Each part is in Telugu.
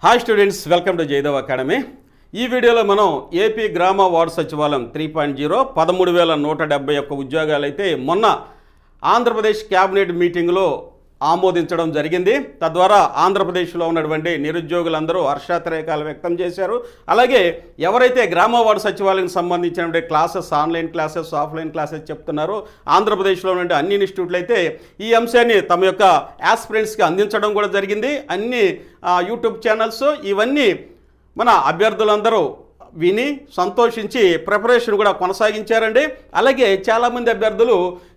Hi students, welcome to Jayadev Academy. ఈ వీడియోలో మనం ఏపీ గ్రామ వార్డు సచివాలయం 3.0 13,171 ఉద్యోగాలు అయితే మొన్న ఆంధ్రప్రదేశ్ క్యాబినెట్ మీటింగ్లో ఆమోదించడం జరిగింది. తద్వారా ఆంధ్రప్రదేశ్లో ఉన్నటువంటి నిరుద్యోగులందరూ హర్షాతిరేకాలు వ్యక్తం చేశారు. అలాగే ఎవరైతే గ్రామ వార్డు సచివాలయానికి సంబంధించినటువంటి classes, online classes, offline classes చెప్తున్నారో ఆంధ్రప్రదేశ్లో ఉన్న అన్ని ఇన్స్టిట్యూట్లు అయితే ఈ అంశాన్ని తమ యొక్క యాస్పిరెంట్స్కి అందించడం కూడా జరిగింది. అన్ని యూట్యూబ్ ఛానల్స్ ఇవన్నీ మన అభ్యర్థులందరూ విని సంతోషించి ప్రిపరేషన్ కూడా కొనసాగించారండి. అలాగే చాలామంది అభ్యర్థులు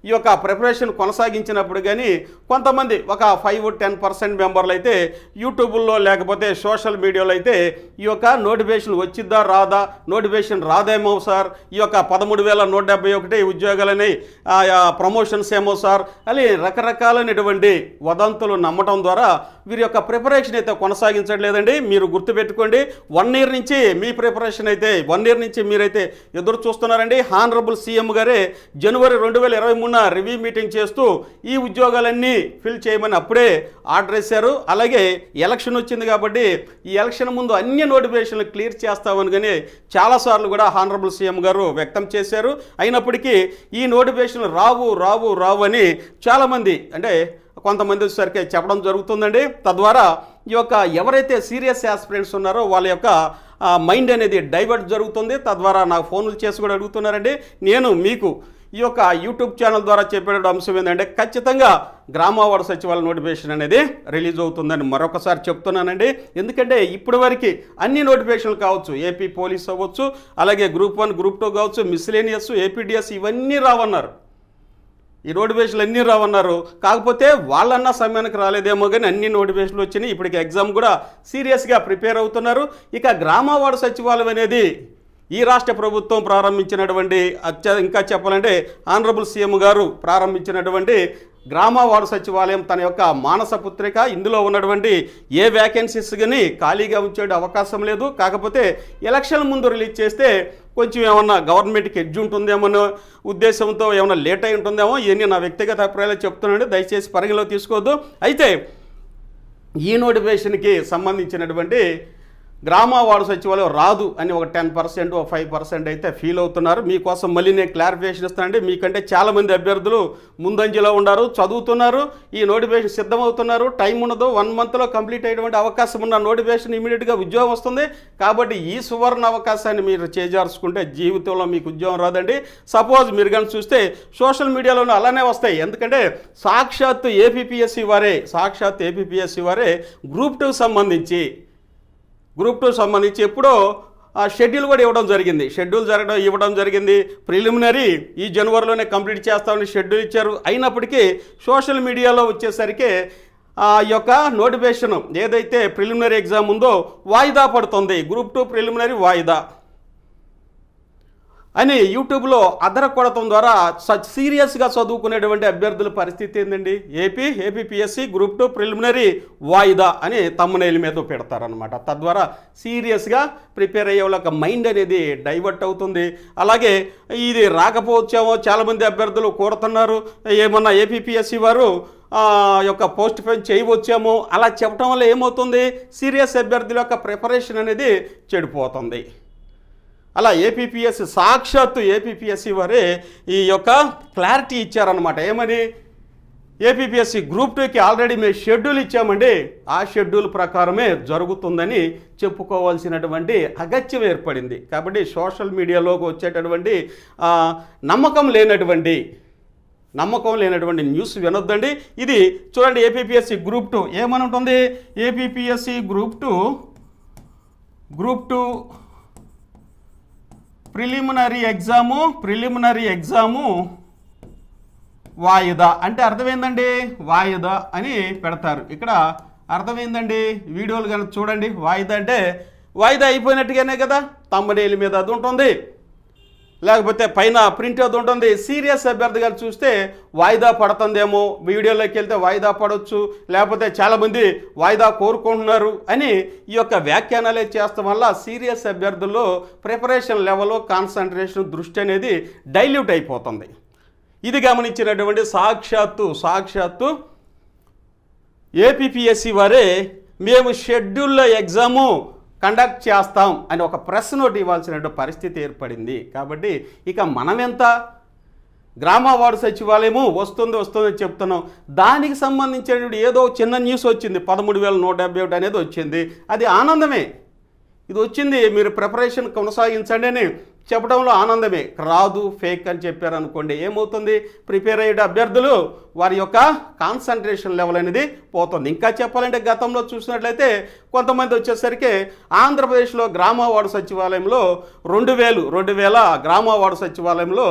ఈ యొక్క ప్రిపరేషన్ కొనసాగించినప్పుడు కానీ కొంతమంది ఒక 5-10% మెంబర్లు అయితే యూట్యూబ్లో లేకపోతే సోషల్ మీడియాలో అయితే ఈ యొక్క నోటిఫికేషన్ వచ్చిద్దా రాదా, నోటిఫికేషన్ రాదేమో సార్, ఈ యొక్క 13,171 ఉద్యోగాలని ప్రమోషన్స్ ఏమో సార్ అని రకరకాలైనటువంటి వదంతులు నమ్మటం ద్వారా వీరి యొక్క ప్రిపరేషన్ అయితే కొనసాగించట్లేదండి. మీరు గుర్తుపెట్టుకోండి, 1 year నుంచి మీ ప్రిపరేషన్ అయితే 1 year నుంచి మీరైతే ఎదురు చూస్తున్నారండి. హానరబుల్ సీఎం గారే జనవరి 2023 రివ్యూ మీటింగ్ చేస్తూ ఈ ఉద్యోగాలన్నీ ఫిల్ చేయమని అప్పుడే ఆర్డర్ వేశారు. అలాగే ఎలక్షన్ వచ్చింది కాబట్టి ఈ ఎలక్షన్ ముందు అన్ని నోటిఫికేషన్లు క్లియర్ చేస్తామని కానీ చాలాసార్లు కూడా హానరబుల్ సీఎం గారు వ్యక్తం చేశారు. అయినప్పటికీ ఈ నోటిఫికేషన్లు రావు అని చాలామంది అంటే కొంతమంది సరికి చెప్పడం జరుగుతుందండి. తద్వారా ఈ యొక్క ఎవరైతే సీరియస్ యాస్పిరెంట్స్ ఉన్నారో వాళ్ళ యొక్క మైండ్ అనేది డైవర్ట్ జరుగుతుంది. తద్వారా నాకు ఫోన్లు చేసి కూడా అడుగుతున్నారండి. నేను మీకు ఈ యొక్క యూట్యూబ్ ఛానల్ ద్వారా చెప్పే అంశం ఏంటంటే ఖచ్చితంగా గ్రామ వార్డు సచివాలయ నోటిఫికేషన్ అనేది రిలీజ్ అవుతుందని మరొకసారి చెప్తున్నానండి. ఎందుకంటే ఇప్పటి వరకు అన్ని నోటిఫికేషన్లు కావచ్చు, ఏపీ పోలీస్ అవ్వచ్చు, అలాగే గ్రూప్ 1, గ్రూప్ 2 కావచ్చు, మిస్లేనియస్, ఏపీడిఎస్ ఇవన్నీ రావన్నారు. ఈ నోటిఫికేషన్లు అన్నీ రావన్నారు. కాకపోతే వాళ్ళన్నా సమయానికి రాలేదేమో కానీ అన్ని నోటిఫికేషన్లు వచ్చినాయి. ఇప్పటికి ఎగ్జామ్ కూడా సీరియస్గా ప్రిపేర్ అవుతున్నారు. ఇక గ్రామ వార్డు సచివాలయం అనేది ఈ రాష్ట్ర ప్రభుత్వం ప్రారంభించినటువంటి ఇంకా చెప్పాలంటే ఆనరబుల్ సీఎం గారు ప్రారంభించినటువంటి గ్రామ వార్డు సచివాలయం తన యొక్క మానస పుత్రిక. ఇందులో ఉన్నటువంటి ఏ వ్యాకెన్సీస్ కానీ ఖాళీగా ఉంచే అవకాశం లేదు. కాకపోతే ఎలక్షన్ ముందు రిలీజ్ చేస్తే కొంచెం ఏమన్నా గవర్నమెంట్కి ఎడ్జ్ ఉంటుందేమో ఉద్దేశంతో ఏమన్నా లేట్ అయి ఉంటుందేమో. ఇవన్నీ నా వ్యక్తిగత అభిప్రాయాలు చెప్తున్నాను, దయచేసి పరిగణలో తీసుకోవద్దు. అయితే ఈ నోటిఫికేషన్కి సంబంధించినటువంటి గ్రామ వార్డు సచివాలయం రాదు అని ఒక 10%, 5% అయితే ఫీల్ అవుతున్నారు. మీకోసం మళ్ళీ నేను క్లారిఫికేషన్ ఇస్తానండి. మీకంటే చాలామంది అభ్యర్థులు ముందంజలో ఉన్నారు, చదువుతున్నారు, ఈ నోటిఫికేషన్ సిద్ధమవుతున్నారు. టైం ఉండదు, 1 monthలో కంప్లీట్ అయ్యేటువంటి అవకాశం ఉన్న నోటిఫికేషన్ ఇమీడియట్గా ఉద్యోగం వస్తుంది. కాబట్టి ఈ సువర్ణ అవకాశాన్ని మీరు చేజార్చుకుంటే జీవితంలో మీకు ఉద్యోగం రాదండి. సపోజ్ మీరు కానీ చూస్తే సోషల్ మీడియాలోనే అలానే వస్తాయి. ఎందుకంటే సాక్షాత్ ఏపీపీఎస్సీ వారే గ్రూప్ 2 సంబంధించి ఎప్పుడో షెడ్యూల్ కూడా ఇవ్వడం జరిగింది. ప్రిలిమినరీ ఈ జనవరిలోనే కంప్లీట్ చేస్తామని షెడ్యూల్ ఇచ్చారు. అయినప్పటికీ సోషల్ మీడియాలో వచ్చేసరికి ఈ యొక్క నోటిఫికేషన్ ఏదైతే ప్రిలిమినరీ ఎగ్జామ్ ఉందో వాయిదా పడుతుంది. గ్రూప్ 2 ప్రిలిమినరీ వాయిదా అని యూట్యూబ్లో అదరకొడటం ద్వారా సీరియస్గా చదువుకునేటువంటి అభ్యర్థుల పరిస్థితి ఏందండి? ఏపీపీఎస్సీ గ్రూప్ 2 ప్రిలిమినరీ వాయిదా అని తమ్మునేల మీద పెడతారనమాట. తద్వారా సీరియస్గా ప్రిపేర్ అయ్యే వాళ్ళ మైండ్ అనేది డైవర్ట్ అవుతుంది. అలాగే ఇది రాకపోవచ్చేమో చాలామంది అభ్యర్థులు కోరుతున్నారు, ఏమన్నా ఏపీపీఎస్సీ వారు యొక్క పోస్ట్ పోన్ చేయవచ్చేమో. అలా చెప్పడం వల్ల ఏమవుతుంది, సీరియస్ అభ్యర్థుల యొక్క ప్రిపరేషన్ అనేది చెడిపోతుంది. అలా సాక్షాత్తు ఏపీపీఎస్సీ వారే ఈ యొక్క క్లారిటీ ఇచ్చారనమాట. ఏమని, ఏపీపీఎస్సీ గ్రూప్ 2కి ఆల్రెడీ మేము షెడ్యూల్ ఇచ్చామండి, ఆ షెడ్యూల్ ప్రకారమే జరుగుతుందని చెప్పుకోవాల్సినటువంటి అగత్యం ఏర్పడింది. కాబట్టి సోషల్ మీడియాలోకి వచ్చేటటువంటి నమ్మకం లేనటువంటి న్యూస్ వినొద్దండి. ఇది చూడండి, ఏపీపీఎస్సీ గ్రూప్ 2 ఏమని ఉంటుంది, ఏపీపీఎస్సీ గ్రూప్ 2 ప్రిలిమినరీ ఎగ్జాము వాయిదా అంటే అర్థమైందండి, వాయిదా అని పెడతారు. ఇక్కడ అర్థమైందండి, వీడియోలు కనుక చూడండి. వాయిదా అంటే వాయిదా అయిపోయినట్టుగానే కదా, తమ్మునేల మీద అది ఉంటుంది, లేకపోతే పైన ప్రింట్ అది ఉంటుంది. సీరియస్ అభ్యర్థి గారు చూస్తే వాయిదా పడుతుందేమో, వీడియోలోకి వెళ్తే వాయిదా పడవచ్చు, లేకపోతే చాలామంది వాయిదా కోరుకుంటున్నారు అని ఈ యొక్క వ్యాఖ్యానాలే చేస్తాం వల్ల సీరియస్ అభ్యర్థుల్లో ప్రిపరేషన్ లెవెల్, కాన్సన్ట్రేషన్, దృష్టి అనేది డైల్యూట్ అయిపోతుంది. ఇది గమనించినటువంటి సాక్షాత్తు ఏపీపీఎస్సీ వారే మేము షెడ్యూల్లో ఎగ్జాము కండక్ట్ చేస్తాం అని ఒక ప్రెస్ నోట్ ఇవ్వాల్సిన పరిస్థితి ఏర్పడింది. కాబట్టి ఇక మనమెంత గ్రామ వార్డు సచివాలయము వస్తుంది చెప్తున్నాం. దానికి సంబంధించినటువంటి ఏదో చిన్న న్యూస్ వచ్చింది, 13,171 అనేది వచ్చింది. అది ఆనందమే. ఇది వచ్చింది, మీరు ప్రిపరేషన్ కొనసాగించండి అని చెప్పడంలో ఆనందమే. రాదు, ఫేక్ అని చెప్పారనుకోండి, ఏమవుతుంది? ప్రిపేర్ అయ్యే అభ్యర్థులు వారి యొక్క కాన్సన్ట్రేషన్ లెవెల్ అనేది పోతుంది. ఇంకా చెప్పాలంటే గతంలో చూసినట్లయితే కొంతమంది వచ్చేసరికి ఆంధ్రప్రదేశ్లో గ్రామ వార్డు సచివాలయంలో 2000 గ్రామ వార్డు సచివాలయంలో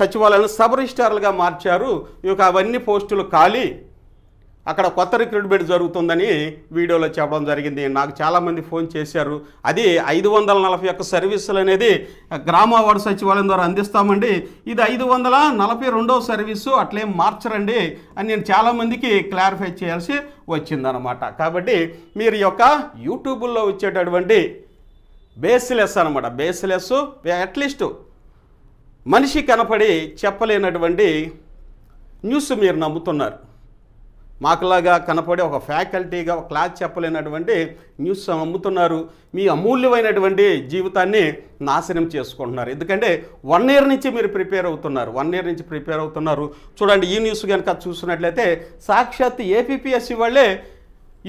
సచివాలయాలను సబ్ రిజిస్ట్రార్లుగా మార్చారు. ఇక అవన్నీ పోస్టులు ఖాళీ, అక్కడ కొత్త రిక్రూట్మెంట్ జరుగుతుందని వీడియోలో చెప్పడం జరిగింది. నాకు చాలామంది ఫోన్ చేశారు. అది 541 సర్వీసులు అనేది గ్రామ వార్డు సచివాలయం ద్వారా అందిస్తామండి, ఇది 542వ సర్వీసు, అట్లేం మార్చరండి అని నేను చాలామందికి క్లారిఫై చేయాల్సి వచ్చిందనమాట. కాబట్టి మీరు యొక్క యూట్యూబ్లో వచ్చేటటువంటి బేస్లెస్ అనమాట, బేస్లెస్ అట్లీస్ట్ మనిషి కనపడి చెప్పలేనటువంటి న్యూస్ మీరు నమ్ముతున్నారు. మాకులాగా కనపడే ఒక ఫ్యాకల్టీగా ఒక క్లాస్ చెప్పలేనటువంటి న్యూస్ అమ్ముతున్నారు. మీ అమూల్యమైనటువంటి జీవితాన్ని నాశనం చేసుకుంటున్నారు. ఎందుకంటే 1 ఇయర్ నుంచి మీరు ప్రిపేర్ అవుతున్నారు. చూడండి, ఈ న్యూస్ కనుక చూసినట్లయితే సాక్షాత్ ఏపీపీఎస్సీ వాళ్ళే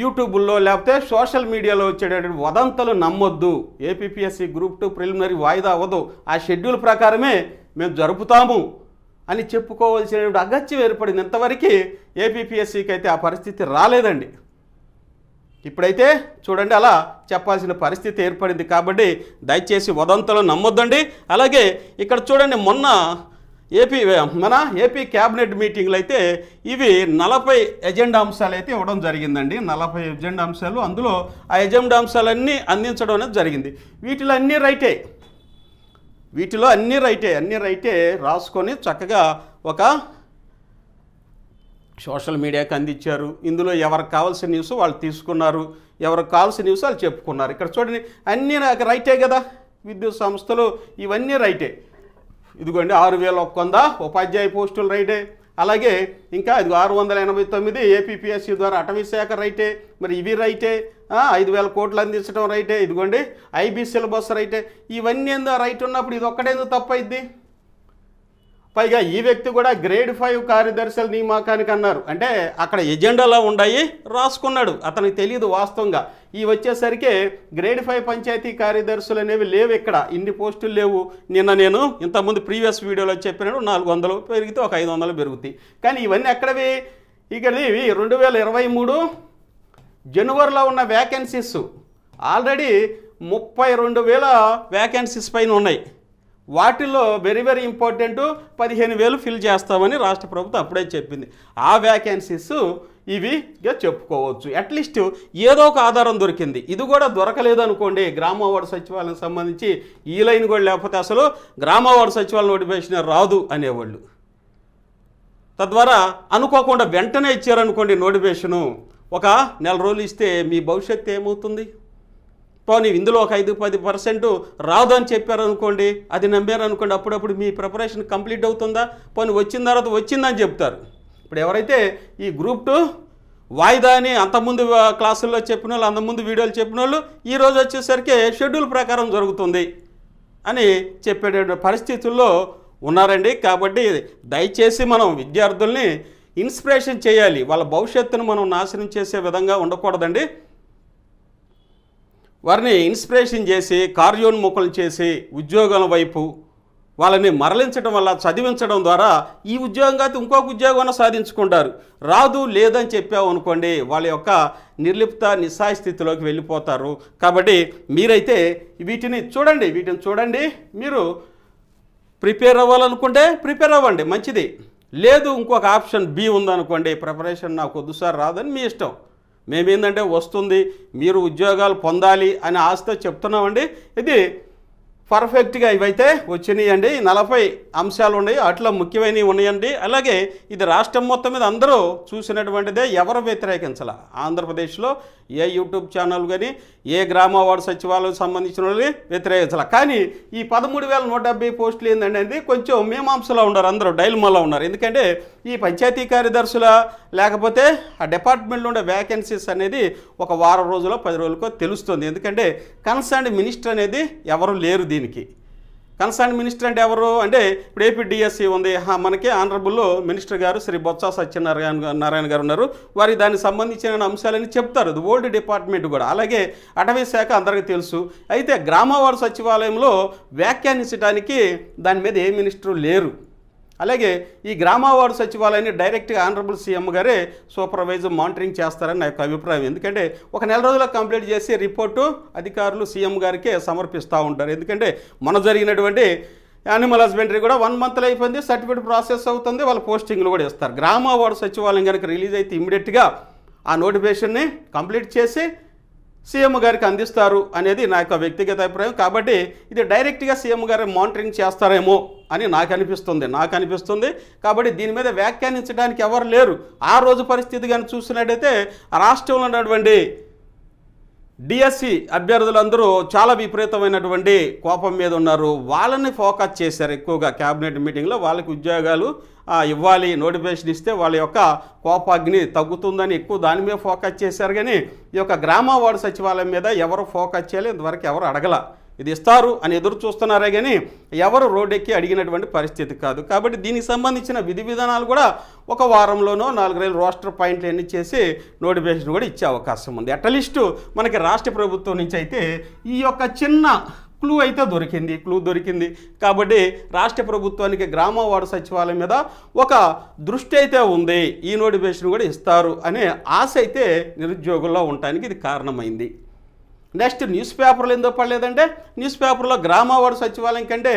యూట్యూబ్లో లేకపోతే సోషల్ మీడియాలో వచ్చేటటువంటి వదంతులు నమ్మొద్దు, ఏపీపీఎస్సీ గ్రూప్ 2 ప్రిలిమినరీ వాయిదా అవ్వదు, ఆ షెడ్యూల్ ప్రకారమే మేము జరుపుతాము అని చెప్పుకోవాల్సినటువంటి అగత్యం ఏర్పడింది. ఇంతవరకు ఏపీపీఎస్సీకి అయితే ఆ పరిస్థితి రాలేదండి. ఇప్పుడైతే చూడండి అలా చెప్పాల్సిన పరిస్థితి ఏర్పడింది. కాబట్టి దయచేసి వదంతులను నమ్మొద్దండి. అలాగే ఇక్కడ చూడండి, మొన్న మన ఏపీ క్యాబినెట్ మీటింగ్లు అయితే ఇవి 40 ఎజెండా అంశాలు అయితే ఇవ్వడం జరిగిందండి. 40 ఎజెండా అంశాలు, అందులో ఆ ఎజెండా అంశాలన్నీ అందించడం అనేది జరిగింది. వీటిలో అన్నీ రైటే రాసుకొని చక్కగా ఒక సోషల్ మీడియాకి అందించారు. ఇందులో ఎవరికి కావాల్సిన న్యూస్ వాళ్ళు తీసుకున్నారు, ఎవరికి కావాల్సిన న్యూస్ వాళ్ళు చెప్పుకున్నారు. ఇక్కడ చూడండి, అన్నీ నాకు రైటే కదా, విద్యుత్ సంస్థలు ఇవన్నీ రైటే. ఇదిగోండి 6,100 ఉపాధ్యాయ పోస్టులు రైటే. అలాగే ఇంకా ఇది 689 ఏపీపీఎస్సీ ద్వారా అటవీ శాఖ రైటే. మరి ఇవి రైటే. 5,000 కోట్లు అందించడం రైటే. ఇదిగోండి ఐబీ సిలబస్ రైటే. ఇవన్నీ ఏందో రైట్ ఉన్నప్పుడు ఇది ఒక్కడేందో తప్పైద్ది? పైగా ఈ వ్యక్తి కూడా గ్రేడ్ 5 కార్యదర్శుల నియామకానికి అన్నారు. అంటే అక్కడ ఎజెండాలో ఉన్నాయి, రాసుకున్నాడు, అతనికి తెలియదు వాస్తవంగా. ఈ వచ్చేసరికి గ్రేడ్ 5 పంచాయతీ కార్యదర్శులు అనేవి లేవు, ఇక్కడ ఇన్ని పోస్టులు లేవు. నిన్న నేను ఇంతకుముందు ప్రీవియస్ వీడియోలో చెప్పినట్టు 400 పెరిగితే ఒక 500 పెరుగుతాయి. కానీ ఇవన్నీ ఎక్కడవి? ఇక్కడ ఇవి 2023 జనవరిలో ఉన్న వ్యాకెన్సీస్ ఆల్రెడీ 32,000 వ్యాకెన్సీస్ పైన ఉన్నాయి. వాటిల్లో వెరీ ఇంపార్టెంట్ 15,000 ఫిల్ చేస్తామని రాష్ట్ర ప్రభుత్వం అప్పుడే చెప్పింది. ఆ వ్యాకెన్సీస్ ఇవిగా చెప్పుకోవచ్చు. అట్లీస్ట్ ఏదో ఒక ఆధారం దొరికింది. ఇది కూడా దొరకలేదు అనుకోండి, గ్రామ వార్డు సచివాలయం సంబంధించి ఈ లైన్ కూడా లేకపోతే అసలు గ్రామ వార్డు సచివాలయం నోటిఫికేషన్ రాదు అనేవాళ్ళు. తద్వారా అనుకోకుండా వెంటనే ఇచ్చారనుకోండి నోటిఫికేషను, ఒక నెల రోజులు ఇస్తే మీ భవిష్యత్తు ఏమవుతుంది? పోనీ ఇందులో ఒక 5-10% రాదు అని చెప్పారనుకోండి, అది నమ్మారనుకోండి, అప్పుడప్పుడు మీ ప్రిపరేషన్ కంప్లీట్ అవుతుందా? పోనీ వచ్చిన తర్వాత వచ్చిందని చెప్తారు. ఇప్పుడు ఎవరైతే ఈ గ్రూప్ 2 వాయిదా అని అంతకుముందు క్లాసుల్లో చెప్పిన వాళ్ళు, అంతకుముందు వీడియోలు చెప్పిన వాళ్ళు, ఈరోజు వచ్చేసరికి షెడ్యూల్ ప్రకారం జరుగుతుంది అని చెప్పే పరిస్థితుల్లో ఉన్నారండి. కాబట్టి దయచేసి మనం విద్యార్థుల్ని ఇన్స్పిరేషన్ చేయాలి. వాళ్ళ భవిష్యత్తును మనం నాశనం చేసే విధంగా ఉండకూడదండి. వారిని ఇన్స్పిరేషన్ చేసి కార్యోన్ముఖులు చేసి ఉద్యోగాల వైపు వాళ్ళని మరలించడం వల్ల, చదివించడం ద్వారా ఈ ఉద్యోగం కాదు ఇంకొక ఉద్యోగం సాధించుకుంటారు. రాదు లేదని చెప్పావు అనుకోండి, వాళ్ళ యొక్క నిర్లిప్త నిస్సాయ స్థితిలోకి వెళ్ళిపోతారు. కాబట్టి మీరైతే వీటిని చూడండి. మీరు ప్రిపేర్ అవ్వాలనుకుంటే ప్రిపేర్ అవ్వండి, మంచిది. లేదు ఇంకొక ఆప్షన్ బి ఉందనుకోండి, ప్రిపరేషన్ నాకు వద్దు సార్ రాదని మీ ఇష్టం. మేమేందంటే వస్తుంది, మీరు ఉద్యోగాలు పొందాలి అనే ఆశతో చెప్తున్నామండి. ఇది పర్ఫెక్ట్గా ఇవైతే వచ్చినాయండి. 40 అంశాలు ఉన్నాయి, అట్లా ముఖ్యమైనవి ఉన్నాయండి. అలాగే ఇది రాష్ట్రం మొత్తం మీద అందరూ చూసినటువంటిదే, ఎవరు వ్యతిరేకించాల. ఆంధ్రప్రదేశ్లో ఏ యూట్యూబ్ ఛానల్ కానీ ఏ గ్రామ వార్డు సచివాలయం సంబంధించిన వాళ్ళు వ్యతిరేకించాల. కానీ ఈ 13,170 పోస్టులు ఏంటంటే కొంచెం మీమాంసలో ఉన్నారు, అందరూ డైల్మాలో ఉన్నారు. ఎందుకంటే ఈ పంచాయతీ కార్యదర్శుల లేకపోతే ఆ డిపార్ట్మెంట్లో ఉండే వ్యాకెన్సీస్ అనేది ఒక వారం రోజులో 10 రోజులకో తెలుస్తుంది. ఎందుకంటే కన్సర్న్డ్ మినిస్టర్ అనేది ఎవరు లేరు. దీనికి కన్సర్న్ మినిస్టర్ అంటే ఎవరు అంటే ఇప్పుడు ఏపీడిఎస్సి ఉంది, మనకి ఆనరబుల్ మినిస్టర్ గారు శ్రీ బొత్స సత్యనారాయణ గారు ఉన్నారు. వారికి దానికి సంబంధించిన అంశాలని చెప్తారు. అది ఓల్డ్ డిపార్ట్మెంట్ కూడా. అలాగే అటవీ శాఖ అందరికీ తెలుసు. అయితే గ్రామ వార్డు సచివాలయంలో వ్యాఖ్యానించడానికి దాని మీద ఏ మినిస్టరు లేరు. అలాగే ఈ గ్రామ వార్డు సచివాలయాన్ని డైరెక్ట్గా ఆనరబుల్ సీఎం గారే సూపర్వైజ్ మానిటరింగ్ చేస్తారని నా యొక్క అభిప్రాయం. ఎందుకంటే ఒక నెల రోజుల్లో కంప్లీట్ చేసి రిపోర్టు అధికారులు సీఎం గారికే సమర్పిస్తూ ఉంటారు. ఎందుకంటే మన జరిగినటువంటి యానిమల్ హస్బెండరీ కూడా 1 మంత్లో అయిపోయింది, సర్టిఫికేట్ ప్రాసెస్ అవుతుంది, వాళ్ళ పోస్టింగ్లు కూడా ఇస్తారు. గ్రామ వార్డు సచివాలయం కనుక రిలీజ్ అయితే ఇమ్మీడియట్గా ఆ నోటిఫికేషన్ని కంప్లీట్ చేసి సీఎం గారికి అందిస్తారు అనేది నా యొక్క వ్యక్తిగత అభిప్రాయం. కాబట్టి ఇది డైరెక్ట్గా సీఎం గారు మానిటరింగ్ చేస్తారేమో అని నాకు అనిపిస్తుంది. కాబట్టి దీని మీద వ్యాఖ్యానించడానికి ఎవరు లేరు. ఆ రోజు పరిస్థితి కానీ చూసినట్టయితే రాష్ట్రంలో ఉన్నటువంటి డిఎస్సి అభ్యర్థులందరూ చాలా విపరీతమైనటువంటి కోపం మీద ఉన్నారు. వాళ్ళని ఫోకస్ చేశారు ఎక్కువగా క్యాబినెట్ మీటింగ్లో. వాళ్ళకి ఉద్యోగాలు ఇవ్వాలి, నోటిఫికేషన్ ఇస్తే వాళ్ళ యొక్క కోపాగ్ని తగ్గుతుందని ఎక్కువ దాని మీద ఫోకస్ చేశారు. కానీ ఈ యొక్క గ్రామ వార్డు సచివాలయం మీద ఎవరు ఫోకస్ చేయాలి, ఇంతవరకు ఎవరు అడగల. ఇది ఇస్తారు అని ఎదురు చూస్తున్నారే కానీ ఎవరు రోడ్డెక్కి అడిగినటువంటి పరిస్థితి కాదు. కాబట్టి దీనికి సంబంధించిన విధి విధానాలు కూడా ఒక వారంలోనో 4-5 రోస్టర్ పాయింట్లు ఎన్ని చేసి నోటిఫికేషన్ కూడా ఇచ్చే అవకాశం ఉంది. అట్లీస్ట్ మనకి రాష్ట్ర ప్రభుత్వం నుంచి అయితే ఈ యొక్క చిన్న క్లూ అయితే దొరికింది. కాబట్టి రాష్ట్ర ప్రభుత్వానికి గ్రామ వార్డు సచివాలయం మీద ఒక దృష్టి అయితే ఉంది. ఈ నోటిఫికేషన్ కూడా ఇస్తారు అనే ఆశ అయితే నిరుద్యోగుల్లో ఉండటానికి ఇది కారణమైంది. నెక్స్ట్ న్యూస్ పేపర్లు ఎందుకు పడలేదంటే న్యూస్ పేపర్లో గ్రామ వార్డు సచివాలయం కంటే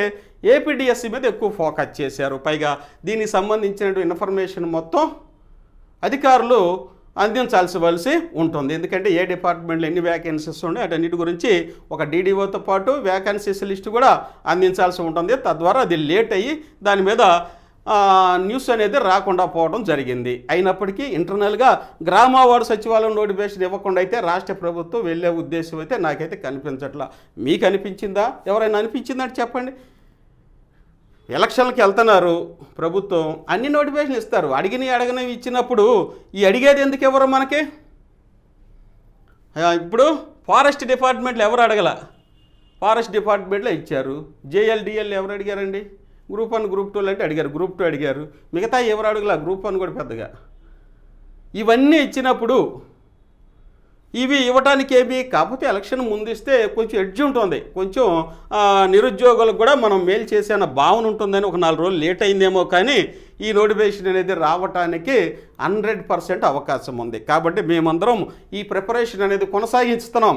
ఏపీడిఎస్సి మీద ఎక్కువ ఫోకస్ చేశారు. పైగా దీనికి సంబంధించిన ఇన్ఫర్మేషన్ మొత్తం అధికారులు అందించాల్సి ఉంటుంది. ఎందుకంటే ఏ డిపార్ట్మెంట్లో ఎన్ని వ్యాకెన్సీస్ ఉన్నాయి అటన్నిటి గురించి ఒక డీడీఓతో పాటు వ్యాకెన్సీస్ లిస్ట్ కూడా అందించాల్సి ఉంటుంది. తద్వారా అది లేట్ అయ్యి దాని మీద న్యూస్ అనేది రాకుండా పోవడం జరిగింది. అయినప్పటికీ ఇంటర్నల్గా గ్రామ వార్డు సచివాలయం నోటిఫికేషన్ ఇవ్వకుండా అయితే రాష్ట్ర ప్రభుత్వం వెళ్ళే ఉద్దేశం అయితే నాకైతే కనిపించట్లా. మీకు అనిపించిందా? ఎవరైనా అనిపించిందంటే చెప్పండి. ఎలక్షన్లకు వెళ్తున్నారు ప్రభుత్వం, అన్ని నోటిఫికేషన్ ఇస్తారు. అడగనివి ఇచ్చినప్పుడు ఈ అడిగేది ఎందుకు ఎవరు మనకి? ఇప్పుడు ఫారెస్ట్ డిపార్ట్మెంట్లో ఎవరు అడగల, ఫారెస్ట్ డిపార్ట్మెంట్లో ఇచ్చారు. జేఎల్డిఎల్ ఎవరు అడిగారండి? గ్రూప్ 1 గ్రూప్ 2 అంటే అడిగారు, గ్రూప్ 2 అడిగారు. మిగతా ఎవరు అడగల, గ్రూప్ 1 కూడా పెద్దగా. ఇవన్నీ ఇచ్చినప్పుడు ఇవి ఇవ్వటానికి ఏమి కాకపోతే ఎలక్షన్ ముందు ఇస్తే కొంచెం ఎడ్జ్ ఉంటుంది, కొంచెం నిరుద్యోగులకు కూడా మనం మేలు చేసే అన్న భావన ఉంటుందని ఒక 4 రోజులు లేట్ అయిందేమో. కానీ ఈ నోటిఫికేషన్ అనేది రావటానికి 100% అవకాశం ఉంది. కాబట్టి మేమందరం ఈ ప్రిపరేషన్ అనేది కొనసాగిస్తున్నాం.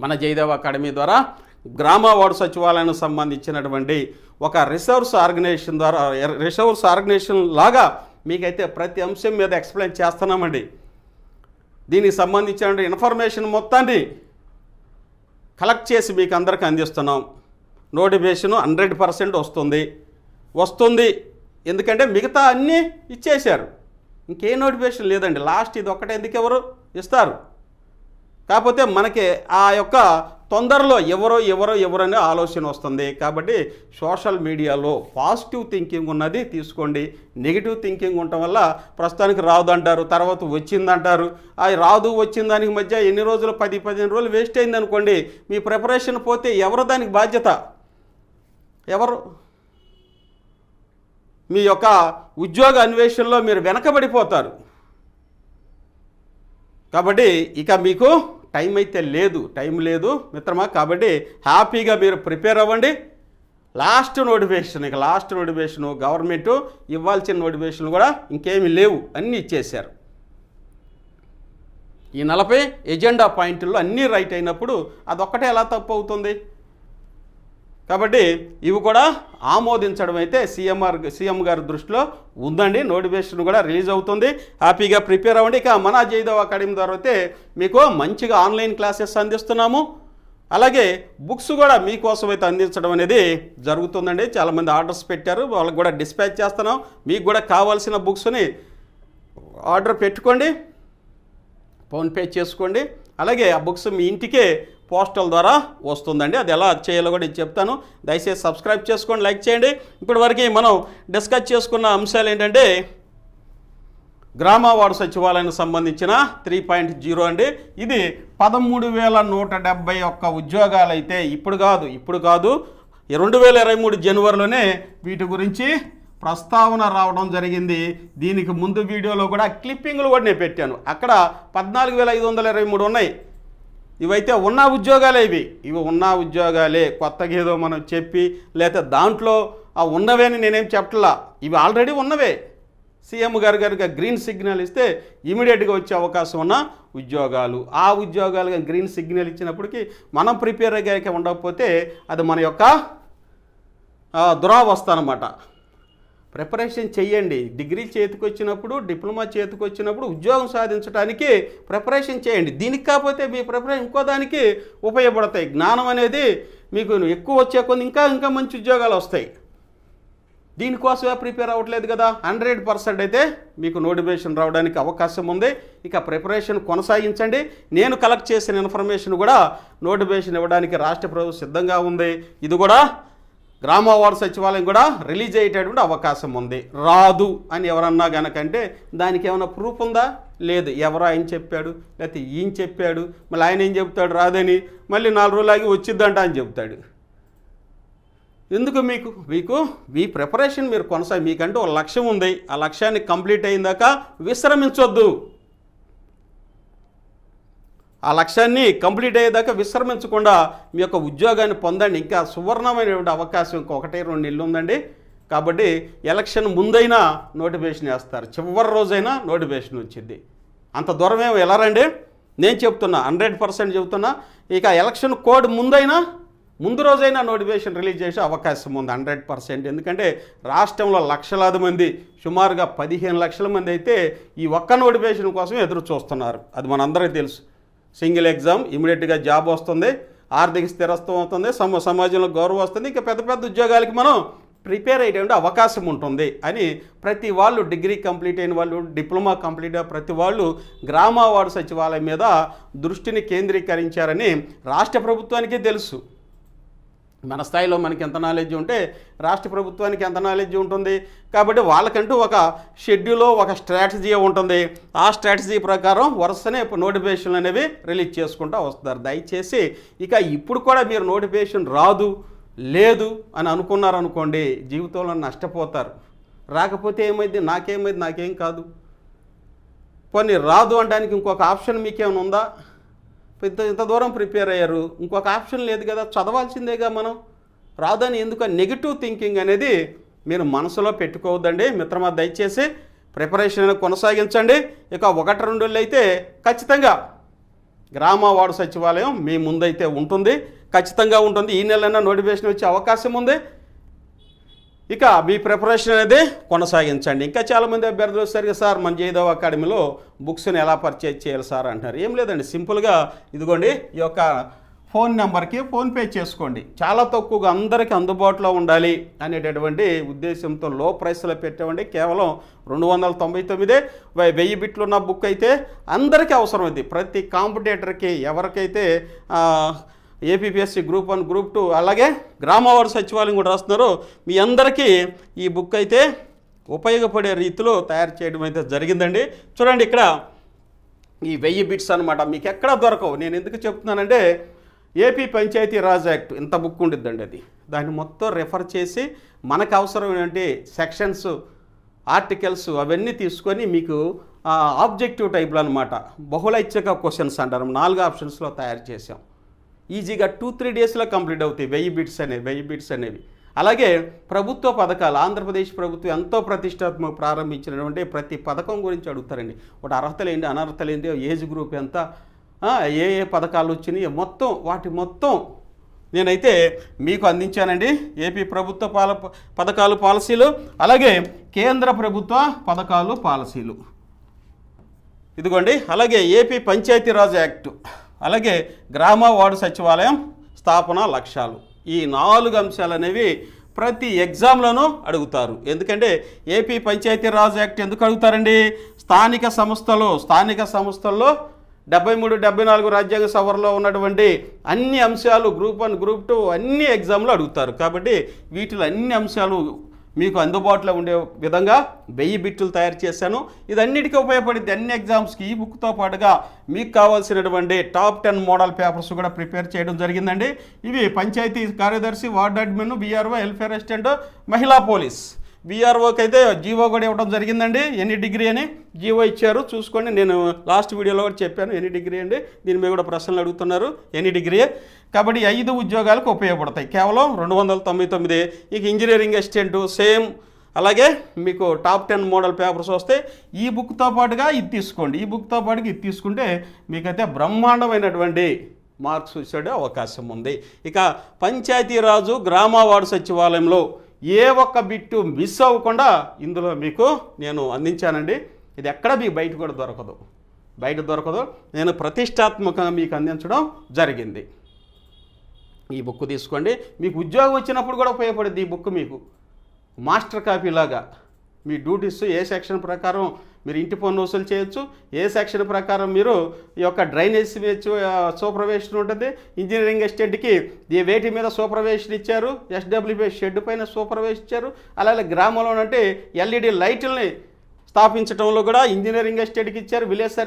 మన జయదేవ అకాడమీ ద్వారా గ్రామ వార్డు సచివాలయానికి సంబంధించినటువంటి ఒక రిసోర్స్ ఆర్గనైజేషన్ లాగా మీకైతే ప్రతి అంశం మీద ఎక్స్ప్లెయిన్ చేస్తున్నామండి. దీనికి సంబంధించిన ఇన్ఫర్మేషన్ మొత్తాన్ని కలెక్ట్ చేసి మీకు అందరికీ అందిస్తున్నాం. నోటిఫికేషన్ 100% వస్తుంది. ఎందుకంటే మిగతా అన్నీ ఇచ్చేశారు, ఇంకే నోటిఫికేషన్ లేదండి. లాస్ట్ ఇది ఒక్కటే ఎందుకు ఎవరు ఇస్తారు. కాకపోతే మనకి ఆ యొక్క తొందరలో ఎవరనే ఆలోచన వస్తుంది. కాబట్టి సోషల్ మీడియాలో పాజిటివ్ థింకింగ్ ఉన్నది తీసుకోండి. నెగిటివ్ థింకింగ్ ఉండటం వల్ల ప్రస్తుతానికి రాదంటారు, తర్వాత వచ్చిందంటారు. ఆ రాదు వచ్చిన దానికి మధ్య ఎన్ని రోజులు 10-15 రోజులు వేస్ట్ అయింది అనుకోండి, మీ ప్రిపరేషన్ పోతే ఎవరు దానికి బాధ్యత? ఎవరు? మీ యొక్క ఉద్యోగ అన్వేషణలో మీరు వెనకబడిపోతారు. కాబట్టి ఇక మీకు టైం లేదు మిత్రమా. కాబట్టి హ్యాపీగా మీరు ప్రిపేర్ అవ్వండి. లాస్ట్ నోటిఫికేషన్ గవర్నమెంట్ ఇవ్వాల్సిన నోటిఫికేషన్లు కూడా ఇంకేమీ లేవు, అన్నీ ఇచ్చేశారు. ఈ 40 ఎజెండా పాయింట్ల్లో అన్నీ రైట్ అయినప్పుడు అదొక్కటే ఎలా తప్పు అవుతుంది? కాబట్టి ఇవి కూడా ఆమోదించడం అయితే సీఎం గారి దృష్టిలో ఉందండి. నోటిఫికేషన్ కూడా రిలీజ్ అవుతుంది. హ్యాపీగా ప్రిపేర్ అవ్వండి. ఇక మన జయదేవ అకాడమీ ద్వారా అయితే మీకు మంచిగా ఆన్లైన్ క్లాసెస్ అందిస్తున్నాము. అలాగే బుక్స్ కూడా మీకోసం అయితే అందించడం అనేది జరుగుతుందండి. చాలామంది ఆర్డర్స్ పెట్టారు, వాళ్ళకి కూడా డిస్పాచ్ చేస్తున్నాం. మీకు కూడా కావాల్సిన బుక్స్ని ఆర్డర్ పెట్టుకోండి, ఫోన్పే చేసుకోండి. అలాగే ఆ బుక్స్ మీ ఇంటికే పోస్టల్ ద్వారా వస్తుందండి. అది ఎలా చేయాలో కూడా నేను చెప్తాను. దయచేసి సబ్స్క్రైబ్ చేసుకోండి, లైక్ చేయండి. ఇప్పటివరకు మనం డిస్కస్ చేసుకున్న అంశాలు ఏంటంటే గ్రామ వార్డు సచివాలయానికి సంబంధించిన 3.0 అండి. ఇది 13,171 ఉద్యోగాలు అయితే ఇప్పుడు కాదు 2023 జనవరిలోనే వీటి గురించి ప్రస్తావన రావడం జరిగింది. దీనికి ముందు వీడియోలో కూడా క్లిప్పింగ్లు కూడా నేను పెట్టాను. అక్కడ 14,523 ఉన్నాయి. ఇవైతే ఉన్న ఉద్యోగాలే, ఇవి ఉన్న ఉద్యోగాలే. కొత్తగా ఏదో మనం చెప్పి లేకపోతే దాంట్లో ఉన్నవే అని నేనేం చెప్పట్లా, ఇవి ఆల్రెడీ ఉన్నవే. సీఎం గారు గ్రీన్ సిగ్నల్ ఇస్తే ఇమీడియట్గా వచ్చే అవకాశం ఉన్న ఉద్యోగాలు. ఆ ఉద్యోగాలుగా గ్రీన్ సిగ్నల్ ఇచ్చినప్పటికీ మనం ప్రిపేర్ అయ్యాక ఉండకపోతే అది మన యొక్క దురావస్థ అన్నమాట. ప్రిపరేషన్ చెయ్యండి. డిగ్రీ చేతికి వచ్చినప్పుడు, డిప్లొమా చేతికి వచ్చినప్పుడు ఉద్యోగం సాధించడానికి ప్రిపరేషన్ చేయండి. దీనికి కాకపోతే మీ ప్రిపరేషన్ ఇంకో దానికి ఉపయోగపడతాయి. జ్ఞానం అనేది మీకు ఎక్కువ వచ్చే కొన్ని ఇంకా మంచి ఉద్యోగాలు వస్తాయి. దీనికోసమే ప్రిపేర్ అవ్వట్లేదు కదా. 100% అయితే మీకు నోటిఫికేషన్ రావడానికి అవకాశం ఉంది. ఇక ప్రిపరేషన్ కొనసాగించండి. నేను కలెక్ట్ చేసిన ఇన్ఫర్మేషన్ కూడా నోటిఫికేషన్ ఇవ్వడానికి రాష్ట్ర ప్రభుత్వం సిద్ధంగా ఉంది. ఇది కూడా గ్రామ వార్డు సచివాలయం కూడా రిలీజ్ అయ్యేటటువంటి అవకాశం ఉంది. రాదు అని ఎవరన్నా కనుకంటే దానికి ఏమైనా ప్రూఫ్ ఉందా? లేదు. ఎవరో ఆయన చెప్పాడు, లేకపోతే ఈయన చెప్పాడు, మళ్ళీ ఆయన ఏం చెప్తాడు రాదని, మళ్ళీ 4 రోజులు ఆగి వచ్చిద్దంట అని చెప్తాడు. ఎందుకు మీకు మీ ప్రిపరేషన్ మీరు కొనసాగి, మీకంటూ ఒక లక్ష్యం ఉంది. ఆ లక్ష్యాన్ని కంప్లీట్ అయిందాక విశ్రమించొద్దు. ఆ లక్ష్యాన్ని కంప్లీట్ అయ్యేదాకా విశ్రమించకుండా మీ యొక్క ఉద్యోగాన్ని పొందండి. ఇంకా సువర్ణమైనటువంటి అవకాశం ఇంకా 1-2 నెలలు ఉందండి. కాబట్టి ఎలక్షన్ ముందైనా నోటిఫికేషన్ వేస్తారు, చివరి రోజైనా నోటిఫికేషన్ వచ్చింది. అంత దూరమేమో వెళ్ళారండి. నేను చెప్తున్నా, 100% చెప్తున్నా. ఇక ఎలక్షన్ కోడ్ ముందు రోజైనా నోటిఫికేషన్ రిలీజ్ చేసే అవకాశం ఉంది 100%. ఎందుకంటే రాష్ట్రంలో లక్షలాది మంది, సుమారుగా 15 లక్షల మంది అయితే ఈ ఒక్క నోటిఫికేషన్ కోసం ఎదురు చూస్తున్నారు. అది మనందరికీ తెలుసు. సింగిల్ ఎగ్జామ్, ఇమీడియట్గా జాబ్ వస్తుంది, ఆర్థిక స్థిరత్వం అవుతుంది, సమాజంలో గౌరవం వస్తుంది, ఇంకా పెద్ద ఉద్యోగాలకి మనం ప్రిపేర్ అయ్యేటువంటి అవకాశం ఉంటుంది అని ప్రతి వాళ్ళు, డిగ్రీ కంప్లీట్ అయిన వాళ్ళు, డిప్లొమా కంప్లీట్ అయిన ప్రతి వాళ్ళు గ్రామ వార్డు సచివాలయం మీద దృష్టిని కేంద్రీకరించారని రాష్ట్ర ప్రభుత్వానికి తెలుసు. మన స్థాయిలో మనకి ఎంత నాలెడ్జ్ ఉంటే రాష్ట్ర ప్రభుత్వానికి ఎంత నాలెడ్జ్ ఉంటుంది. కాబట్టి వాళ్ళకంటూ ఒక షెడ్యూల్, ఒక స్ట్రాటజీ ఉంటుంది. ఆ స్ట్రాటజీ ప్రకారం వరుసనే నోటిఫికేషన్లు అనేవి రిలీజ్ చేసుకుంటూ వస్తున్నారు. దయచేసి ఇక ఇప్పుడు కూడా మీరు నోటిఫికేషన్ లేదు అని అనుకున్నారనుకోండి, జీవితంలో నష్టపోతారు. రాకపోతే ఏమైంది, నాకేం కాదు. పోనీ రాదు అనడానికి ఇంకొక ఆప్షన్ మీకేమైనా ఉందా? ఇంత దూరం ప్రిపేర్ అయ్యారు, ఇంకొక ఆప్షన్ లేదు కదా, చదవాల్సిందేగా మనం. రాదని ఎందుకు నెగిటివ్ థింకింగ్ అనేది మీరు మనసులో పెట్టుకోవద్దండి మిత్రమా. దయచేసి ప్రిపరేషన్ అనేది కొనసాగించండి. ఇక 1-2 నెలలు అయితే ఖచ్చితంగా గ్రామ వార్డు సచివాలయం మీ ముందైతే ఉంటుంది, ఖచ్చితంగా ఉంటుంది. ఈ నెలైనా నోటిఫికేషన్ వచ్చే అవకాశం ఉంది. ఇక మీ ప్రిపరేషన్ అనేది కొనసాగించండి. ఇంకా చాలామంది అభ్యర్థులు సరిగా సార్ మన జయదేవ్ అకాడమీలో బుక్స్ని ఎలా పర్చేజ్ చేయాలి సార్ అంటారు. ఏం లేదండి, సింపుల్గా ఇదిగోండి ఈ యొక్క ఫోన్ నెంబర్కి ఫోన్పే చేసుకోండి. చాలా తక్కువగా అందరికీ అందుబాటులో ఉండాలి అనేటటువంటి ఉద్దేశంతో లో ప్రైస్లో పెట్టామండి. కేవలం 299, 1000 బిట్లు ఉన్న బుక్ అయితే అందరికీ అవసరమైంది. ప్రతి కాంపిటేటర్కి ఎవరికైతే ఏపీపీఎస్సీ గ్రూప్ 1, గ్రూప్ 2 అలాగే గ్రామ వార్డు సచివాలయం కూడా రాస్తున్నారో మీ అందరికీ ఈ బుక్ అయితే ఉపయోగపడే రీతిలో తయారు చేయడం అయితే జరిగిందండి. చూడండి ఇక్కడ ఈ 1000 బిట్స్ అనమాట, మీకు ఎక్కడ దొరకవు. నేను ఎందుకు చెప్తున్నానంటే ఏపీ పంచాయతీ రాజ్ యాక్ట్ ఇంత బుక్ ఉండిద్దండి. అది దాన్ని మొత్తం రెఫర్ చేసి మనకు అవసరమైనటువంటి సెక్షన్స్, ఆర్టికల్స్ అవన్నీ తీసుకొని మీకు ఆబ్జెక్టివ్ టైప్లో అనమాట, బహుళైచ్ఛిక క్వశ్చన్స్ అంటారు, 4 ఆప్షన్స్లో తయారు చేసాం. ఈజీగా 2-3 డేస్లో కంప్లీట్ అవుతాయి 1000 బిట్స్ అనేవి. అలాగే ప్రభుత్వ పథకాలు, ఆంధ్రప్రదేశ్ ప్రభుత్వం ఎంతో ప్రతిష్టాత్మక ప్రారంభించినటువంటి ప్రతి పథకం గురించి అడుగుతారండి. ఒకటి అర్హతలు ఏంటి, అనర్హతలు ఏంటి, ఏజ్ గ్రూప్ ఎంత, ఏ పథకాలు వచ్చినాయి, వాటి మొత్తం నేనైతే మీకు అందించానండి. ఏపీ ప్రభుత్వ పథకాలు, పాలసీలు, అలాగే కేంద్ర ప్రభుత్వ పథకాలు, పాలసీలు ఇదిగోండి. అలాగే ఏపీ పంచాయతీరాజ్ యాక్ట్, అలాగే గ్రామ వార్డు సచివాలయం స్థాపన లక్ష్యాలు. ఈ 4 అంశాలు అనేవి ప్రతి ఎగ్జామ్లోనూ అడుగుతారు. ఎందుకంటే ఏపీ పంచాయతీరాజ్ యాక్ట్ ఎందుకు అడుగుతారండి? స్థానిక సంస్థల్లో 73, 74 రాజ్యాంగ సవరణలో ఉన్నటువంటి అన్ని అంశాలు గ్రూప్ 1, గ్రూప్ 2 అన్ని ఎగ్జామ్లో అడుగుతారు. కాబట్టి వీటిలో అన్ని అంశాలు మీకు అందుబాటులో ఉండే విధంగా 1000 బిట్లు తయారు చేశాను. ఇది అన్నిటికీ ఉపయోగపడింది అన్ని ఎగ్జామ్స్కి. ఈ బుక్తో పాటుగా మీకు కావాల్సినటువంటి టాప్ 10 మోడల్ పేపర్స్ కూడా ప్రిపేర్ చేయడం జరిగిందండి. ఇవి పంచాయతీ కార్యదర్శి, ward admin, VRO, welfare assistant, మహిళా పోలీస్. బీఆర్ఓకి అయితే జీవో కూడా ఇవ్వడం జరిగిందండి. ఎనీ డిగ్రీ అని జీవో ఇచ్చారు, చూసుకోండి. నేను లాస్ట్ వీడియోలో కూడా చెప్పాను ఎనీ డిగ్రీ అండి. దీని మీద కూడా ప్రశ్నలు అడుగుతున్నారు, ఎనీ డిగ్రీయే. కాబట్టి 5 ఉద్యోగాలకు ఉపయోగపడతాయి, కేవలం 299. ఇక ఇంజనీరింగ్ అసిస్టెంట్ సేమ్. అలాగే మీకు టాప్ 10 మోడల్ పేపర్స్ వస్తే ఈ బుక్తో పాటుగా ఇది తీసుకోండి. ఈ బుక్తో పాటుగా ఇది తీసుకుంటే మీకైతే బ్రహ్మాండమైనటువంటి మార్క్స్ వచ్చే అవకాశం ఉంది. ఇక పంచాయతీరాజు గ్రామ వార్డు సచివాలయంలో ఏ ఒక్క బిట్టు మిస్ అవ్వకుండా ఇందులో మీకు నేను అందించానండి. ఇది ఎక్కడ మీకు బయట కూడా దొరకదు. నేను ప్రతిష్టాత్మకంగా మీకు అందించడం జరిగింది. ఈ బుక్ తీసుకోండి, మీకు ఉద్యోగం వచ్చినప్పుడు కూడా ఉపయోగపడుద్ది ఈ బుక్. మీకు మాస్టర్ కాపీ లాగా మీ డ్యూటీస్ ఏ సెక్షన్ ప్రకారం మీరు ఇంటి పన్ను వసూలు చేయొచ్చు, ఏ సెక్షన్ ప్రకారం మీరు ఈ యొక్క డ్రైనేజ్ సూపర్వేషన్ ఉంటుంది. ఇంజనీరింగ్ అసిస్టెంట్కి వేటి మీద సూపర్వేషన్ ఇచ్చారు, ఎస్డబ్ల్యూపీ షెడ్ పైన సూపర్వేషన్ ఇచ్చారు. అలాగే గ్రామంలో అంటే ఎల్ఈడి లైట్లని స్థాపించడంలో కూడా ఇంజనీరింగ్ అసిస్టెంట్కి ఇచ్చారు. విలేజ్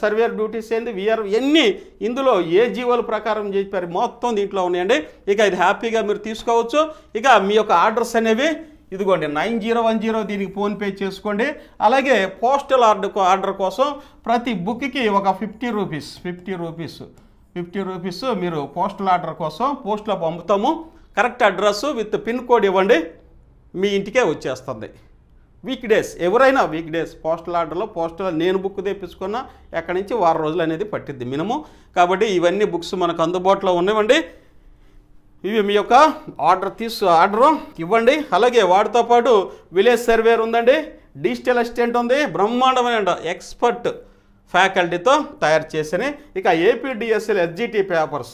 సర్వేర్ డ్యూటీస్ ఏంది, విఆర్ ఎన్ని ఇందులో ఏ జీవోల ప్రకారం చెప్పారు మొత్తం దీంట్లో ఉన్నాయండి. ఇక ఇది హ్యాపీగా మీరు తీసుకోవచ్చు. ఇక మీ యొక్క ఆర్డర్స్ అనేవి ఇదిగోండి 9010 దీనికి ఫోన్పే చేసుకోండి. అలాగే పోస్టల్ ఆర్డర్ కోసం ప్రతి బుక్కి ఒక 50 రూపీస్ మీరు పోస్టల్ ఆర్డర్ కోసం పోస్ట్లో పంపుతాము. Correct address with pin code ఇవ్వండి, మీ ఇంటికే వచ్చేస్తుంది. వీక్ డేస్ ఎవరైనా వీక్ డేస్ పోస్టల్ ఆర్డర్లో నేను బుక్ తెప్పించుకున్నా ఎక్కడి నుంచి 1 రోజులు అనేది పట్టిద్ది మినిమం. కాబట్టి ఇవన్నీ బుక్స్ మనకు అందుబాటులో ఉన్నాయండి. ఇవి మీ యొక్క ఆర్డర్ ఇవ్వండి. అలాగే వాటితో పాటు విలేజ్ సర్వేర్ ఉందండి, డిజిటల్ అసిస్టెంట్ ఉంది, బ్రహ్మాండమైన ఎక్స్పర్ట్ ఫ్యాకల్టీతో తయారు చేసినవి. ఇక ఏపీడిఎస్ఎల్ ఎస్జిటి పేపర్స్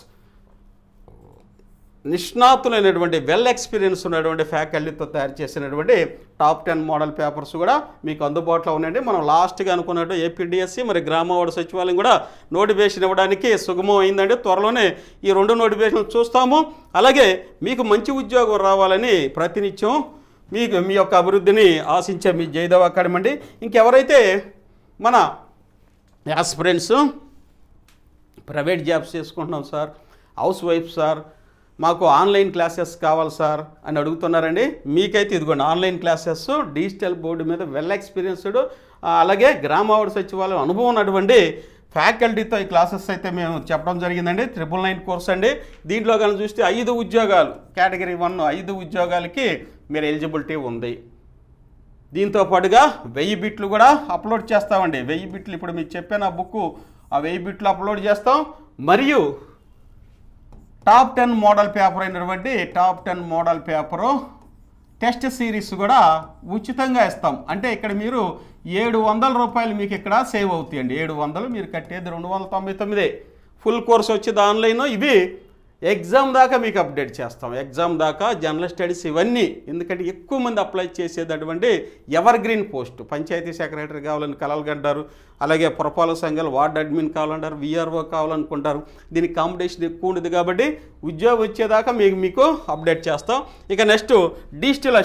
నిష్ణాతులైనటువంటి వెల్ ఎక్స్పీరియన్స్ ఉన్నటువంటి ఫ్యాకల్టీతో తయారు చేసినటువంటి టాప్ 10 మోడల్ పేపర్స్ కూడా మీకు అందుబాటులో ఉన్నాయండి. మనం లాస్ట్గా అనుకున్నట్టు ఏపీడిఎస్సి మరి గ్రామ వార్డు సచివాలయం కూడా నోటిఫికేషన్ ఇవ్వడానికి సుగమం అయిందండి. త్వరలోనే ఈ 2 నోటిఫికేషన్లు చూస్తాము. అలాగే మీకు మంచి ఉద్యోగం రావాలని ప్రతినిత్యం మీ యొక్క అభివృద్ధిని ఆశించే మీ జయదేవ్ అకాడమీ అండి. ఇంకెవరైతే మన యాస్పిరెంట్స్ ప్రైవేట్ జాబ్స్ చేసుకుంటున్నాం సార్, హౌస్ వైఫ్ సార్, మాకు ఆన్లైన్ క్లాసెస్ కావాలి సార్ అని అడుగుతున్నారండి. మీకైతే ఇదిగోండి ఆన్లైన్ క్లాసెస్ డిజిటల్ బోర్డు మీద వెల్ ఎక్స్పీరియన్స్డ్ అలాగే గ్రామ వార్డు సచివాలయం అనుభవం ఉన్నటువంటి ఫ్యాకల్టీతో ఈ క్లాసెస్ అయితే మేము చెప్పడం జరిగిందండి. 999 కోర్స్ అండి. దీంట్లో కానీ చూస్తే 5 ఉద్యోగాలు కేటగిరీ 1 5 ఉద్యోగాలకి మీరు ఎలిజిబిలిటీ ఉంది. దీంతో పాటుగా 1000 బిట్లు కూడా అప్లోడ్ చేస్తామండి. 1000 బిట్లు ఇప్పుడు మీకు చెప్పాను ఆ బుక్, ఆ 1000 బిట్లు అప్లోడ్ చేస్తాం. మరియు టాప్ 10 మోడల్ పేపర్ అయినటువంటి top 10 model paper test series కూడా ఉచితంగా ఇస్తాం. అంటే ఇక్కడ మీరు 700 రూపాయలు మీకు ఇక్కడ సేవ్ అవుతాయండి. 700 మీరు కట్టేది 299. ఫుల్ కోర్స్ వచ్చేది ఆన్లైన్. ఇవి ఎగ్జామ్ దాకా మీకు అప్డేట్ చేస్తాం. ఎగ్జామ్ దాకా జనరల్ స్టడీస్ ఇవన్నీ. ఎందుకంటే ఎక్కువ మంది అప్లై చేసేటటువంటి evergreen post panchayati secretary కావాలని కలలుగంటారు, అలాగే పురపాలక సంఘాలు వార్డ్ అడ్మిన్ కావాలంటారు, విఆర్ఓ కావాలనుకుంటారు. దీనికి కాంపిటీషన్ ఎక్కువ ఉండదు కాబట్టి ఉద్యోగం వచ్చేదాకా మీకు అప్డేట్ చేస్తాం. ఇక నెక్స్ట్ డిజిటల్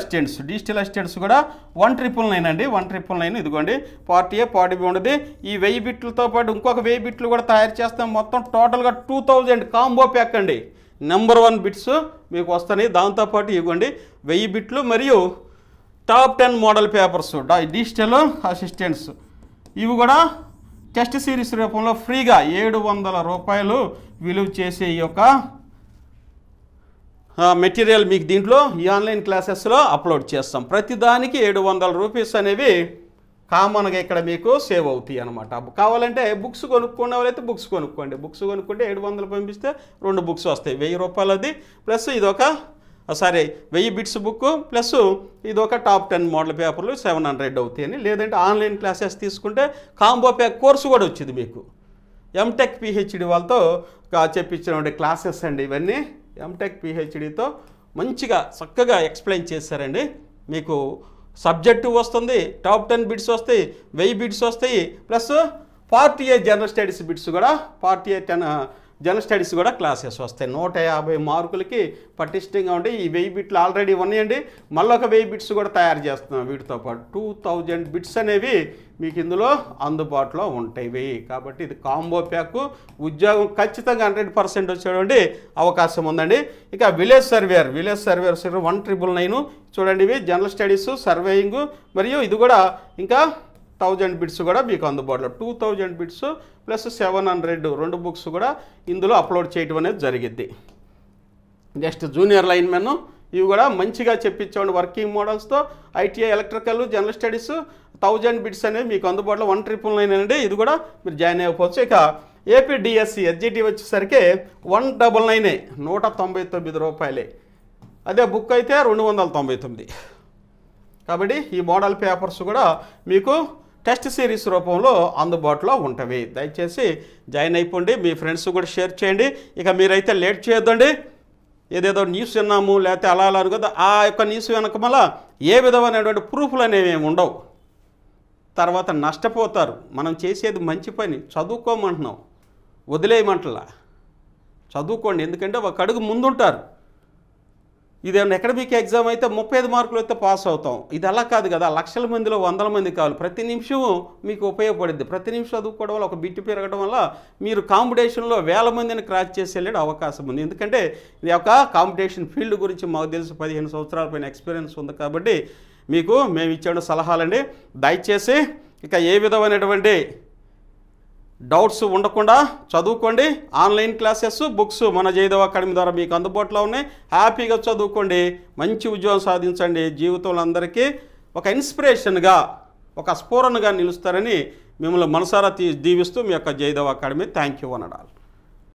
అసిస్టెంట్స్ కూడా 1999 అండి. 1999 ఇదిగోండి పార్ట్ ఏ పార్ట్ బి ఉండదు. ఈ 1000 బిట్లతో పాటు ఇంకొక 1000 బిట్లు కూడా తయారు చేస్తాం. మొత్తం టోటల్గా 2000 కాంబో ప్యాక్ అండి. నెంబర్ 1 బిట్స్ మీకు వస్తాయి. దాంతోపాటు ఇవ్వండి 1000 బిట్లు మరియు top 10 model papers digital assistants ఇవి కూడా టెస్ట్ సిరీస్ రూపంలో ఫ్రీగా 700 రూపాయలు విలువ చేసే ఈ యొక్క మెటీరియల్ మీకు దీంట్లో ఈ ఆన్లైన్ క్లాసెస్లో అప్లోడ్ చేస్తాం. ప్రతిదానికి 700 రూపీస్ అనేవి కామన్గా ఇక్కడ మీకు సేవ్ అవుతాయి అనమాట. కావాలంటే బుక్స్ కొనుక్కునే వాళ్ళైతే బుక్స్ కొనుక్కోండి. బుక్స్ కొనుక్కుంటే 700 పంపిస్తే 2 బుక్స్ వస్తాయి. 1000 రూపాయలది ప్లస్ ఇదొక 1000 బిట్స్ బుక్ ప్లస్ ఇదొక టాప్ 10 మోడల్ పేపర్లు 700 అవుతాయని. లేదంటే ఆన్లైన్ క్లాసెస్ తీసుకుంటే కాంబో ప్యాక్ కోర్సు కూడా వచ్చింది మీకు. ఎంటెక్ పిహెచ్డి వాళ్ళతో చెప్పించినటువంటి క్లాసెస్ అండి ఇవన్నీ. ఎంటెక్ పిహెచ్డితో మంచిగా చక్కగా ఎక్స్ప్లెయిన్ చేశారండి. మీకు సబ్జెక్టు వస్తుంది, టాప్ 10 బిట్స్ వస్తాయి, 1000 బిట్స్ వస్తాయి, plus part A general studies bits కూడా, పార్ట్ ఏ 10 జనరల్ స్టడీస్ కూడా క్లాసెస్ వస్తాయి. 150 మార్కులకి పటిష్టంగా ఉంటాయి. ఈ 1000 బిట్లు ఆల్రెడీ ఉన్నాయండి, మళ్ళీ ఒక 1000 బిట్స్ కూడా తయారు చేస్తున్నాం. వీటితో పాటు 2000 బిట్స్ అనేవి మీకు ఇందులో అందుబాటులో ఉంటాయి. కాబట్టి ఇది కాంబో ప్యాక్. ఉద్యోగం ఖచ్చితంగా 100% వచ్చేటువంటి అవకాశం ఉందండి. ఇక విలేజ్ సర్వేయర్ 1999 చూడండి. ఇవి జనరల్ స్టడీస్, సర్వేయింగ్, మరియు ఇది కూడా ఇంకా 1000 బిట్స్ కూడా మీకు అందుబాటులో. 2000 బిట్స్ ప్లస్ 700 2 బుక్స్ కూడా ఇందులో అప్లోడ్ చేయడం అనేది జరిగిద్ది. నెక్స్ట్ జూనియర్ లైన్మెన్, ఇవి కూడా మంచిగా చెప్పించండి. వర్కింగ్ మోడల్స్తో ITI, electrical, general studies 1000 bits అనేవి మీకు అందుబాటులో. 1999 అండి, ఇది కూడా మీరు జాయిన్ అయిపోవచ్చు. ఇక ఏపీ డిఎస్సి ఎస్జిటి వచ్చేసరికి 199 199 రూపాయలే. అదే బుక్ అయితే 299. కాబట్టి ఈ మోడల్ పేపర్స్ కూడా మీకు టెస్ట్ సిరీస్ రూపంలో అందుబాటులో ఉంటవి. దయచేసి జాయిన్ అయిపోండి, మీ ఫ్రెండ్స్ కూడా షేర్ చేయండి. ఇక మీరైతే లేట్ చేయొద్దండి. ఏదేదో న్యూస్ విన్నాము లేకపోతే అలా అనుకోద్దు. ఆ యొక్క న్యూస్ వెనక మళ్ళీ ఏ విధమైనటువంటి ప్రూఫ్లు అనేవి ఏమి ఉండవు, తర్వాత నష్టపోతారు. మనం చేసేది మంచి పని, చదువుకోమంటున్నాం, వదిలేయమంటలా. చదువుకోండి, ఎందుకంటే ఒక అడుగు ముందుంటారు. ఇదేమన్నా అకాడమిక్ ఎగ్జామ్ అయితే 35 మార్కులు అయితే పాస్ అవుతాం. ఇది అలా కాదు కదా, లక్షల మందిలో 100 మంది కావాలి. ప్రతి నిమిషం మీకు ఉపయోగపడుద్ది. ప్రతి నిమిషం చదువుకోవడం వల్ల, ఒక బిట్టు పెరగడం వల్ల మీరు కాంపిటీషన్లో 1000 మందిని క్రాస్ చేసి వెళ్ళే అవకాశం ఉంది. ఎందుకంటే ఇది ఒక కాంపిటీషన్ ఫీల్డ్ గురించి మాకు తెలుసు, 15 సంవత్సరాల పైన ఎక్స్పీరియన్స్ ఉంది. కాబట్టి మీకు మేము ఇచ్చే సలహాలండి. దయచేసి ఇక ఏ విధమైనటువంటి డౌట్స్ ఉండకుండా చదువుకోండి. ఆన్లైన్ క్లాసెస్, బుక్స్ మన జయదేవ అకాడమీ ద్వారా మీకు అందుబాటులో ఉన్నాయి. హ్యాపీగా చదువుకోండి, మంచి ఉద్యోగం సాధించండి. జీవితంలో అందరికీ ఒక ఇన్స్పిరేషన్గా, ఒక స్ఫూరణగా నిలుస్తారని మిమ్మల్ని మనసారా దీవిస్తూ మీ యొక్క జయదేవ అకాడమీ. Thank you అనడాలి.